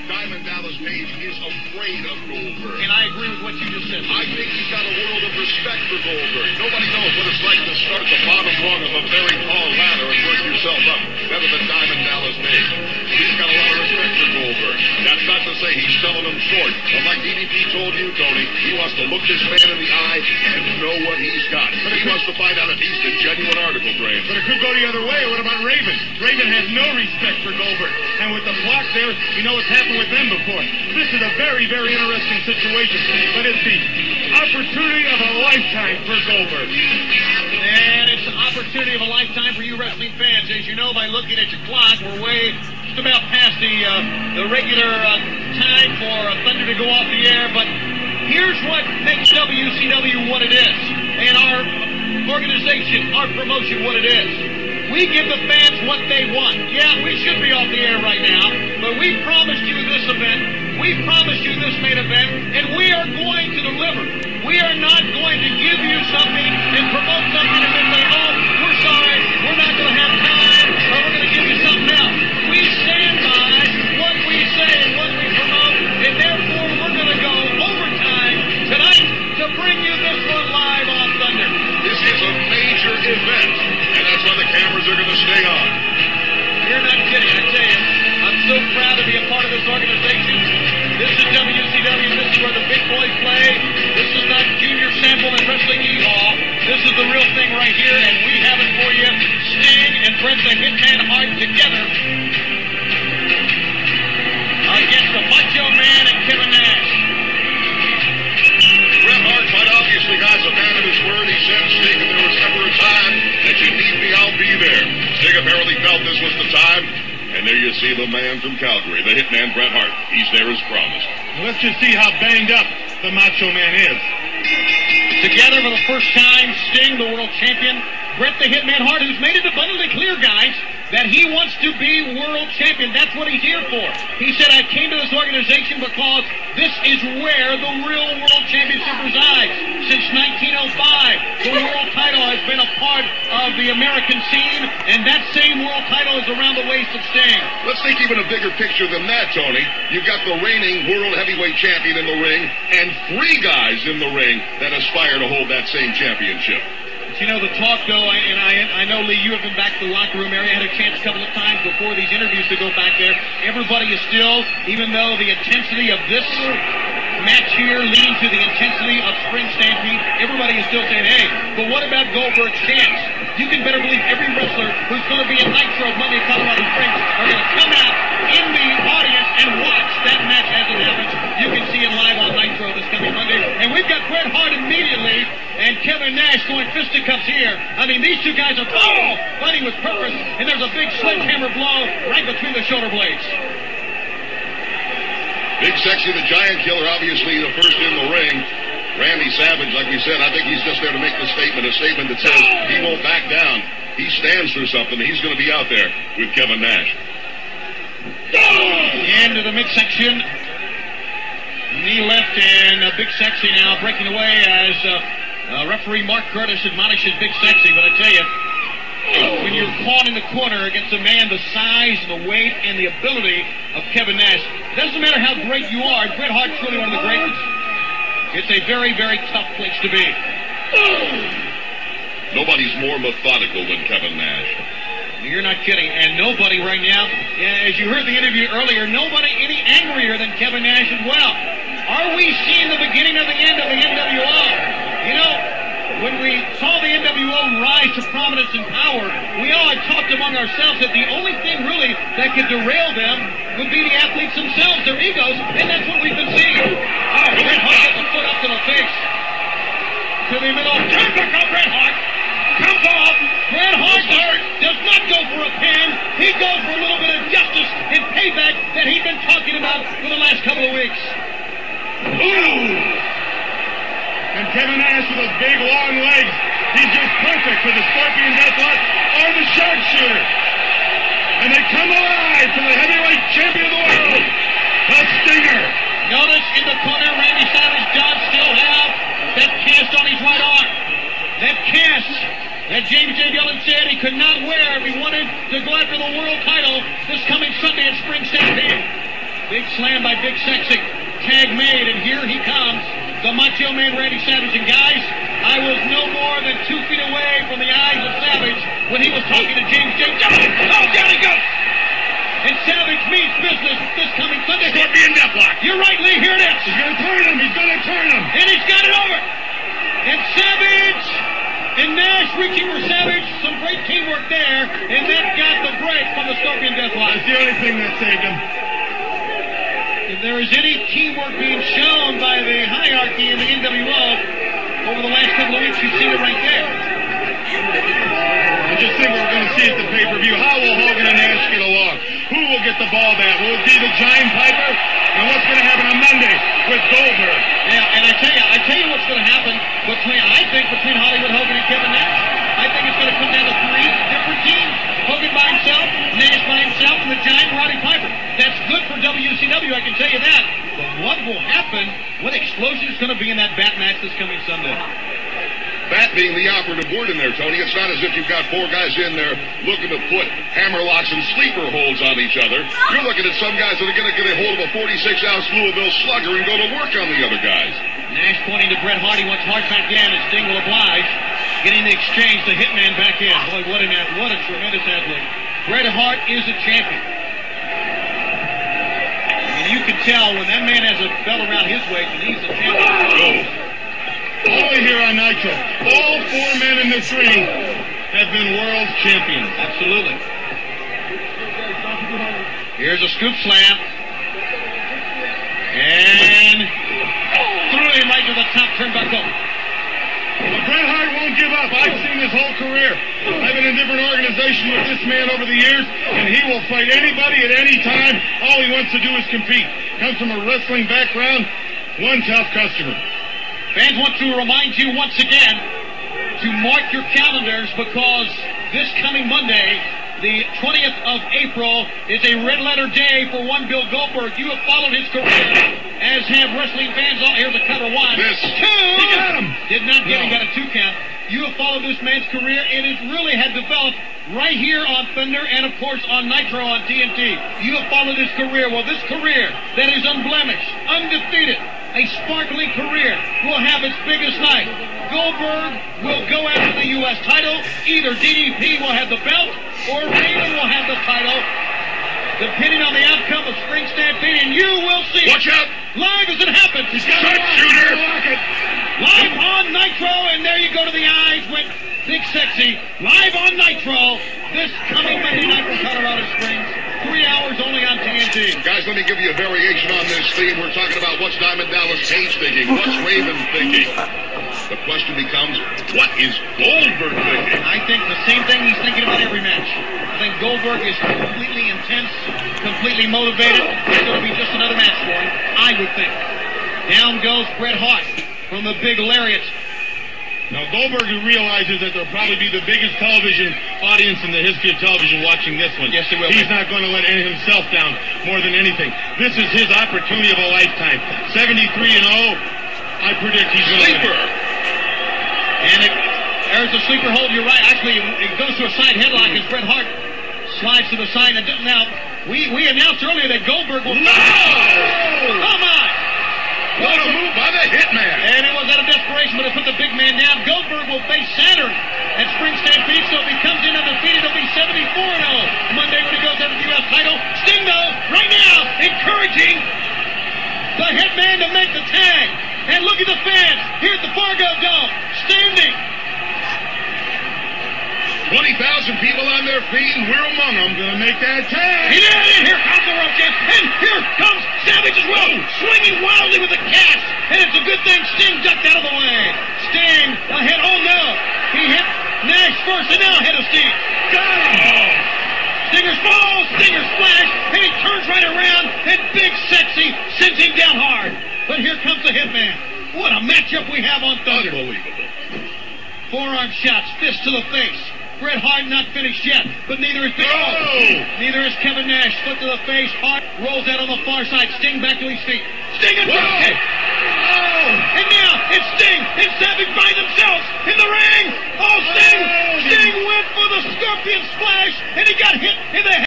Diamond Dallas Page is afraid of Goldberg. And I agree with what you just said. I think he's got a world of respect for Goldberg. Nobody knows what it's like to start at the bottom rung of a very tall ladder and work yourself up better than Diamond Dallas Page. He's got a lot of respect for Goldberg. That's not to say he's selling him short. But like DDP told you, Tony, he wants to look this man in the eye and know what he's got. But he wants to find out if he's the genuine article, Graham. But it could go the other way. What about Raven? Raven has no respect for Goldberg. And with the block there, you know what's happened with them before. This is a very, very interesting situation. But it's the opportunity of a lifetime for Goldberg. And it's an opportunity of a lifetime for you wrestling fans. As you know, by looking at your clock, we're way just about past the regular time for Thunder to go off the air. But here's what makes WCW what it is. And our organization, our promotion, what it is. We give the fans what they want. Yeah, we should be off the air right now, but we promised you this event, we promised you this main event, and we are going to deliver. We are not going to give you something and promote something and then say, oh, we're sorry, we're not going to have time, or we're going to give you something else. We stand by what we say and what we promote, and therefore we're going to go overtime tonight to bring you this one live on Thunder. This is a major event, and that's why the cameras are going to stay on. You're not kidding, I tell you. I'm so proud to be a part of this organization. This is WCW. This is where the big boys play. This is not junior sample and wrestling e-hall. This is the real thing right here, and we have it for you. Sting and Bret the Hitman Hart together against the Macho Man and Kevin Nash. Bret Hart quite obviously got a man of his word. He said, Sting, if there was ever a time that you need me, I'll be there. Sting apparently felt this was the time. And there you see the man from Calgary, the Hitman Bret Hart. He's there as promised. Let's just see how banged up the Macho Man is. Together for the first time, Sting, the world champion, Bret the Hitman Hart, who's made it abundantly clear, guys, that he wants to be world champion. That's what he's here for. He said, I came to this organization because this is where the real world championship resides. Since 1905, the world title has been a part of the American scene, and that same world title is around the waist of Sting. Let's think even a bigger picture than that, Tony. You've got the reigning world heavyweight champion in the ring, and 3 guys in the ring that aspire to hold that same championship. You know, the talk, though, and I know, Lee, you have been back to the locker room area. I had a chance a couple of times before these interviews to go back there. Everybody is still, even though the intensity of this match here leading to the intensity of Spring Stampede, everybody is still saying, hey, but what about Goldberg's chance? You can better believe every wrestler who's going to be in Nitro Monday, Colorado Springs, are going to come out in the audience and watch that match as it happens. You can see it live on Nitro this coming Monday. And we've got Bret Hart immediately and Kevin Nash going fisticuffs here. I mean, these two guys are fighting with purpose, and there's a big sledgehammer blow right between the shoulder blades. Big Sexy, the Giant Killer, obviously the first in the ring. Randy Savage, like we said, I think he's just there to make the statement, a statement that says he won't back down. He stands for something. He's going to be out there with Kevin Nash. Into the midsection. Knee left, and Big Sexy now breaking away as referee Mark Curtis admonishes Big Sexy. But I tell you, when you're caught in the corner against a man the size and the weight and the ability of Kevin Nash, it doesn't matter how great you are. Bret Hart's truly one of the great ones. It's a very, very tough place to be. Nobody's more methodical than Kevin Nash. You're not kidding. And nobody right now, as you heard the interview earlier, nobody any angrier than Kevin Nash as well. Are we seeing the beginning of the end of the NWO? You know, when we saw the NWO rise to prominence and power, we all had talked among ourselves that the only thing really that could derail them would be the athletes themselves, their egos, and that's what we've been seeing. Oh, Bret Hart gets a foot up to the face. To the middle. Turnbuckle, Bret Hart. Comes off. Bret Hart does not go for a pin. He goes for a little bit of justice and payback that he's been talking about for the last couple of weeks. Ooh! And Kevin Nash with those big, long legs, he's just perfect for the Scorpion Deathlock or the Sharpshooter. And they come alive to the heavyweight champion of the world, the Stinger. Notice in the corner, Randy Savage does still have that cast on his right arm. That cast that James J. Dillon said he could not wear if he wanted to go after the world title this coming Sunday at Spring Stampede. Big slam by Big Sexy. Tag made, and here he comes. The Macho Man Randy Savage. And guys, I was no more than 2 feet away from the eyes of Savage when he was talking to James J. Oh, down he goes! And Savage means business this coming Sunday. Scorpion Deathlock. You're right, Lee. Here it is. He's going to turn him. He's going to turn him. And he's got it over. And Savage and Nash reaching for Savage. Some great teamwork there. And that got the break from the Scorpion Deathlock. That's the only thing that saved him. If there is any teamwork being shown by the hierarchy in the NWO over the last couple of weeks, you've seen it right there. I just think we're going to see at the pay-per-view. How will Hogan and Nash get along? Who will get the ball back? Will it be the Giant Piper? And what's going to happen on Monday with Goldberg? Yeah, and I tell you what's going to happen between Hollywood Hogan and Kevin Nash. I think it's going to come down to 3 different teams. Hogan by himself, Nash by himself, and the Giant Roddy Piper. That's good for WCW, I can tell you that. But what will happen? What explosion is going to be in that bat match this coming Sunday? That being the operative word in there, Tony. It's not as if you've got 4 guys in there looking to put hammerlocks and sleeper holds on each other. You're looking at some guys that are going to get a hold of a 46-ounce Louisville Slugger and go to work on the other guys. Nash pointing to Bret Hart. He wants Hart back in, and Sting will oblige. Getting the exchange, the Hitman back in. Boy, what a tremendous athlete. Bret Hart is a champion. I mean, you can tell when that man has a belt around his waist and he's a champion. Only here on Nitro. All 4 men in this ring have been world champions. Absolutely. Here's a scoop slam. And threw him right to the top turnbuckle. But Bret Hart won't give up. I've seen his whole career. I've been in different organizations with this man over the years, and he will fight anybody at any time. All he wants to do is compete. Comes from a wrestling background. One tough customer. Fans want to remind you once again to mark your calendars because this coming Monday, the 20th of April, is a red-letter day for one Bill Goldberg. You have followed his career, as have wrestling fans. Here's a cover 1. This. 2. He got him. Did not get him. Got a 2 count. You have followed this man's career, and it really had developed right here on Thunder and, of course, on Nitro on TNT. You have followed his career. Well, this career that is unblemished, undefeated, a sparkling career will have its biggest night. Goldberg will go after the U.S. title. Either DDP will have the belt or Raven will have the title, depending on the outcome of Spring Stampede, and you will see. Watch out! Live as it happens. Sharpshooter! Live on Nitro, and there you go to the eyes with Big Sexy. Live on Nitro this coming Monday night from Colorado Springs. 3 hours only on TNT. Guys, let me give you a variation on this theme. We're talking about what's Diamond Dallas Page thinking, what's Raven thinking. The question becomes, what is Goldberg thinking? I think the same thing he's thinking about every match. I think Goldberg is completely intense, completely motivated. It's going to be just another match for him, I would think. Down goes Bret Hart from the big lariat. Now, Goldberg realizes that there'll probably be the biggest television audience in the history of television watching this one. Yes, it will. He's not going to let himself down more than anything. This is his opportunity of a lifetime. 73-0, I predict he's going to Sleeper! And there's a sleeper hold. You're right. Actually, it goes to a side headlock as Bret Hart slides to the side. Now, we announced earlier that Goldberg will... No! Come on! What a move by the Hitman! And it was out of desperation, but it put the big man down. Goldberg will face Saturn at Spring Stampede, so if he comes in undefeated, it'll be 74-0 Monday when he goes after the U.S. title. Sting, though, right now, encouraging the Hitman to make the tag. And look at the fans here at the Fargo Dome, standing. 20,000 people on their feet, and we're among them. Going to make that tag. He did it, and here comes the rope jam, and here comes Savage as well, swinging wildly with the cast, and it's a good thing Sting ducked out of the way. Sting ahead, oh no, he hit Nash first, and now ahead of Sting. Got him. Stingers fall, Stinger splash, and he turns right around, and Big Sexy sends him down hard. But here comes the Hitman. What a matchup we have on Thunder. Unbelievable. Forearm shots, fist to the face. Bret Hart not finished yet, but neither is neither is Kevin Nash. Foot to the face. Hart rolls out on the far side. Sting back to his feet. Sting and drop kick. Oh! And now it's Sting and Savage by themselves in the ring. Oh, Sting! Sting went for the scorpion splash, and he got hit in the head.